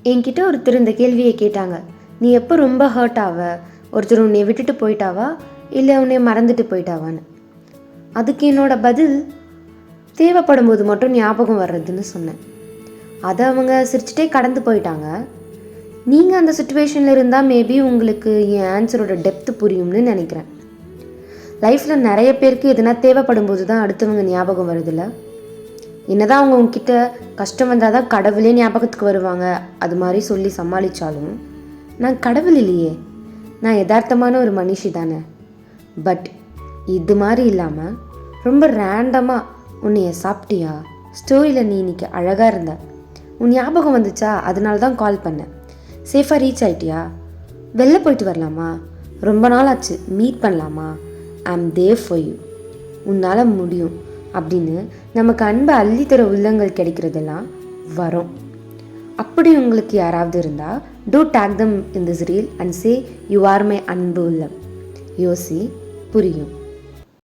என்கிட்ட ஒருத்தர் இந்த கேள்வியை கேட்டாங்க, நீ எப்போ ரொம்ப ஹர்ட் ஆவ? ஒருத்தர் உன்னை விட்டுட்டு போயிட்டாவா இல்லை உன்னை மறந்துட்டு போயிட்டாவான்னு. அதுக்கு என்னோட பதில், தேவைப்படும் போது மட்டும் ஞாபகம் வர்றதுன்னு சொன்னேன். அதை அவங்க சிரிச்சிட்டே கடந்து போயிட்டாங்க. நீங்கள் அந்த சுச்சுவேஷனில் இருந்தால் மேபி உங்களுக்கு என் ஆன்சரோட டெப்த்து புரியும்னு நினைக்கிறேன். லைஃப்பில் நிறைய பேருக்கு எதுனா தேவைப்படும் போது தான் அடுத்தவங்க ஞாபகம் வருதில்ல. என்னதான் அவங்க உங்ககிட்ட கஷ்டம் வந்தால் தான் கடவுளே ஞாபகத்துக்கு வருவாங்க அது மாதிரி சொல்லி சமாளித்தாலும், நான் கடவுள் இல்லையே, நான் யதார்த்தமான ஒரு மனுஷி தானே. பட் இது மாதிரி இல்லாமல் ரொம்ப ரேண்டமாக, உன்னைய சாப்பிட்டியா, ஸ்டோரியில் நீ இன்னைக்கு அழகாக இருந்த, உன் ஞாபகம் வந்துச்சா அதனால தான் கால் பண்ணேன், சேஃபாக ரீச் ஆகிட்டியா, வெளில போயிட்டு வரலாமா, ரொம்ப நாள் ஆச்சு மீட் பண்ணலாமா, ஐ ஆம் தேர் ஃபார் யூ, உன்னால் முடியும் அப்படின்னு நமக்கு அன்பை அள்ளித்தர உள்ளங்கள் கிடைக்கிறதெல்லாம் வரும். அப்படி உங்களுக்கு யாராவது இருந்தால், to take them in this reel and say you are my அன்பு உள்ளம். யோசி, புரியும்.